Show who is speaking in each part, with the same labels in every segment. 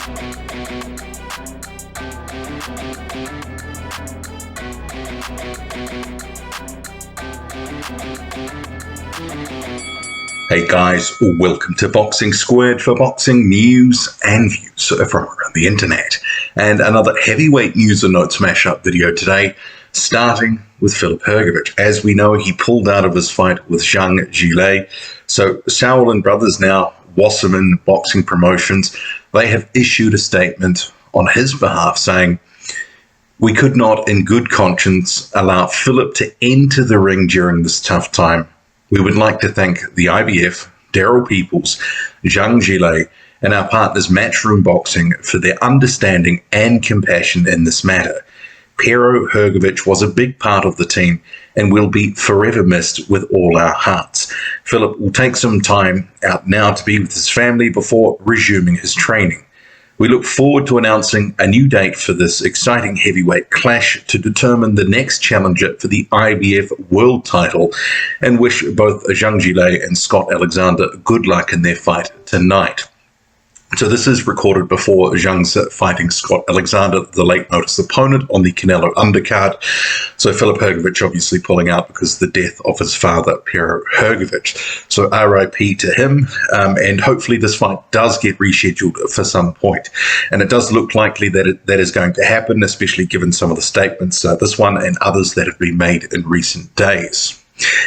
Speaker 1: Hey guys, welcome to Boxing Squared for boxing news and views from around the internet. And another heavyweight news and notes mashup video today, starting with Filip Hrgovic. As we know, he pulled out of his fight with Zhang Zhilei. So Shaolin Brothers, now Wasserman Boxing Promotions, they have issued a statement on his behalf saying, "We could not in good conscience allow Filip to enter the ring during this tough time. We would like to thank the IBF, Daryl Peoples, Zhang Zhilei, and our partners Matchroom Boxing for their understanding and compassion in this matter. Pero Hrgovic was a big part of the team and will be forever missed with all our hearts. Filip will take some time out now to be with his family before resuming his training. We look forward to announcing a new date for this exciting heavyweight clash to determine the next challenger for the IBF world title and wish both Zhang Zhilei and Scott Alexander good luck in their fight tonight." So this is recorded before Zhang's fighting Scott Alexander, the late notice opponent on the Canelo undercard. So Filip Hrgovic obviously pulling out because of the death of his father, Pero Hrgovic. So RIP to him, and hopefully this fight does get rescheduled for some point. And it does look likely that that is going to happen, especially given some of the statements, this one and others that have been made in recent days.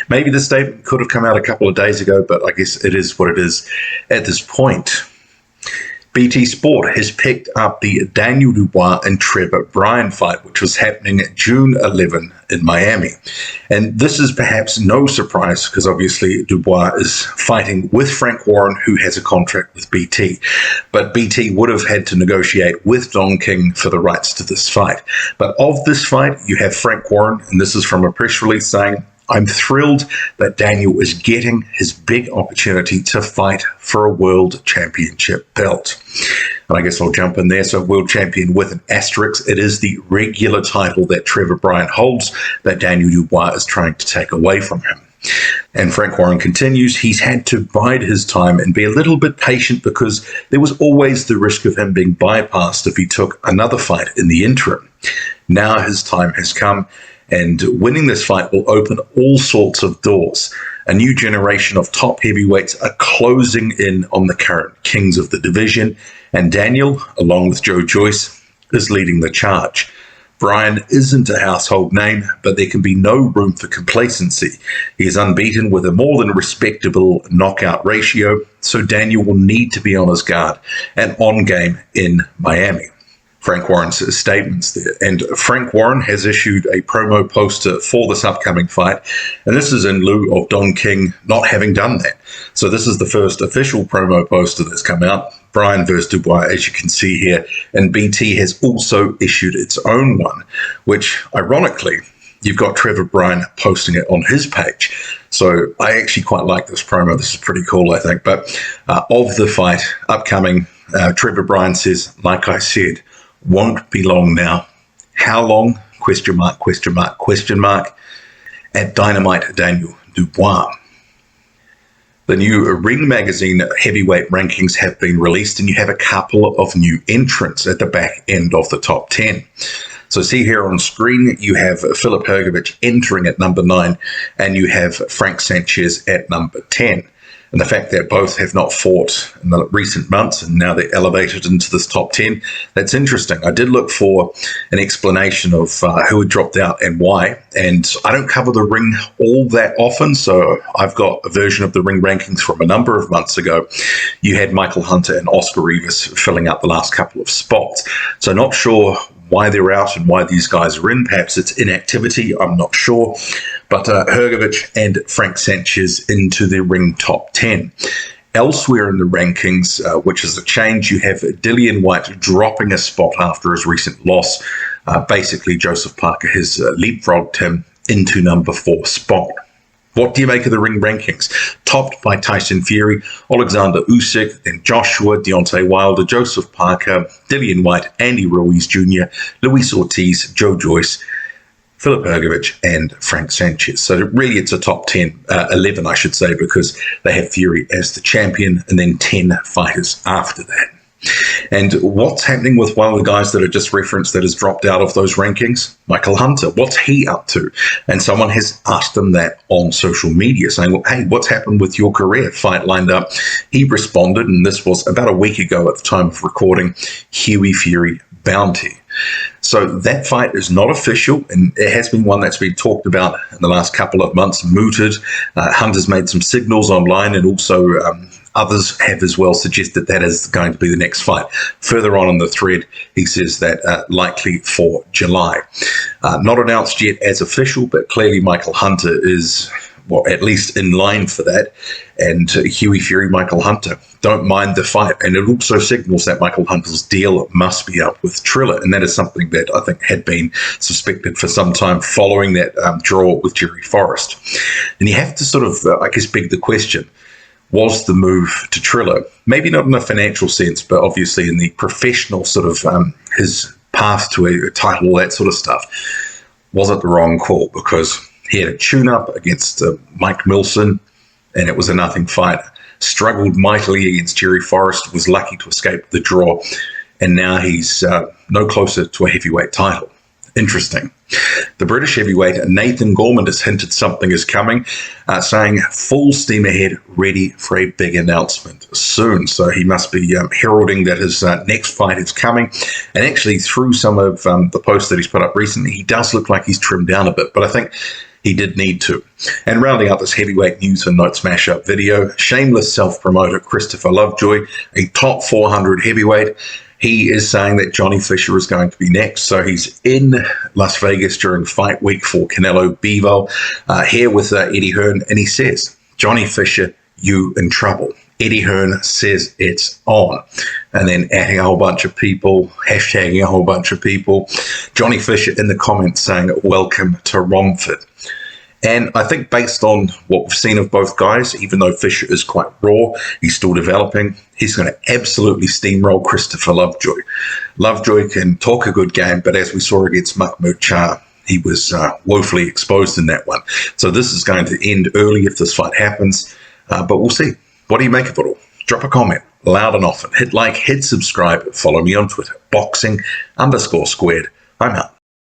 Speaker 1: Maybe the statement could have come out a couple of days ago, but I guess it is what it is at this point. BT Sport has picked up the Daniel Dubois and Trevor Bryan fight, which was happening June 11 in Miami. And this is perhaps no surprise because obviously Dubois is fighting with Frank Warren, who has a contract with BT. But BT would have had to negotiate with Don King for the rights to this fight. But of this fight, you have Frank Warren, and this is from a press release saying, "I'm thrilled that Daniel is getting his big opportunity to fight for a world championship belt." And I guess I'll jump in there. So world champion with an asterisk. It is the regular title that Trevor Bryan holds that Daniel Dubois is trying to take away from him. And Frank Warren continues, he's had to bide his time and be a little bit patient because there was always the risk of him being bypassed if he took another fight in the interim. Now his time has come, and winning this fight will open all sorts of doors. A new generation of top heavyweights are closing in on the current kings of the division, and Daniel, along with Joe Joyce, is leading the charge. Bryan isn't a household name, but there can be no room for complacency. He is unbeaten with a more than respectable knockout ratio, so Daniel will need to be on his guard and on game in Miami. Frank Warren's statements there. And Frank Warren has issued a promo poster for this upcoming fight, and this is in lieu of Don King not having done that. So this is the first official promo poster that's come out, Bryan versus Dubois, as you can see here, and BT has also issued its own one, which, ironically, you've got Trevor Bryan posting it on his page. So I actually quite like this promo. This is pretty cool, I think. But of the fight upcoming, Trevor Bryan says, "Like I said, won't be long now. How long? Question mark, question mark, question mark. At Dynamite Daniel Dubois." The new Ring Magazine heavyweight rankings have been released, and you have a couple of new entrants at the back end of the top 10. So see here on screen, you have Filip Hrgovic entering at number 9, and you have Frank Sanchez at number 10. And the fact that both have not fought in the recent months and now they're elevated into this top 10, that's interesting. I did look for an explanation of who had dropped out and why, and I don't cover the ring all that often, so I've got a version of the ring rankings from a number of months ago. You had Michael Hunter and Oscar Rivas filling out the last couple of spots, so not sure why they're out and why these guys are in. Perhaps it's inactivity, I'm not sure. But Hrgovic and Frank Sanchez into the ring top 10. Elsewhere in the rankings, which is a change, you have Dillian Whyte dropping a spot after his recent loss. Basically, Joseph Parker has leapfrogged him into number 4 spot. What do you make of the ring rankings? Topped by Tyson Fury, Alexander Usyk, then Joshua, Deontay Wilder, Joseph Parker, Dillian Whyte, Andy Ruiz Jr., Luis Ortiz, Joe Joyce, Filip Hrgovic, and Frank Sanchez. So really it's a top 10, 11 I should say, because they have Fury as the champion and then 10 fighters after that. And what's happening with one of the guys that I just referenced that has dropped out of those rankings? Michael Hunter. What's he up to? And someone has asked him that on social media, saying, well, hey, what's happened with your career? Fight lined up. He responded, and this was about a week ago at the time of recording, Hughie Fury Bounty. So that fight is not official, and it has been one that's been talked about in the last couple of months, mooted. Hunter's made some signals online, and also others have as well suggested that is going to be the next fight. Further on in the thread, he says that likely for July. Not announced yet as official, but clearly Michael Hunter is, well, at least in line for that. And Hughie Fury, Michael Hunter, don't mind the fight. And it also signals that Michael Hunter's deal must be up with Triller. And that is something that I think had been suspected for some time following that draw with Jerry Forrest. And you have to sort of, I guess, beg the question, was the move to Triller, maybe not in a financial sense, but obviously in the professional sort of his path to a title, all that sort of stuff, was it the wrong call? Because he had a tune-up against Mike Milson, and it was a nothing fight. Struggled mightily against Jerry Forrest, was lucky to escape the draw, and now he's no closer to a heavyweight title. Interesting. The British heavyweight Nathan Gorman has hinted something is coming, saying full steam ahead, ready for a big announcement soon. So he must be heralding that his next fight is coming. And actually, through some of the posts that he's put up recently, he does look like he's trimmed down a bit, but I think he did need to. And rounding out this heavyweight news and notes mashup video, shameless self-promoter Christopher Lovejoy, a top 400 heavyweight, he is saying that Johnny Fisher is going to be next. So he's in Las Vegas during fight week for Canelo Bivol, here with Eddie Hearn, and he says, Johnny Fisher, you in trouble. Eddie Hearn says it's on. And then adding a whole bunch of people, hashtagging a whole bunch of people. Johnny Fisher in the comments saying, welcome to Romford. And I think based on what we've seen of both guys, even though Fisher is quite raw, he's still developing, he's going to absolutely steamroll Christopher Lovejoy. Lovejoy can talk a good game, but as we saw against Mahmoud Shah, he was woefully exposed in that one. So this is going to end early if this fight happens, but we'll see. What do you make of it all? Drop a comment, loud and often. Hit like, hit subscribe, follow me on Twitter, boxing_squared. I'm out.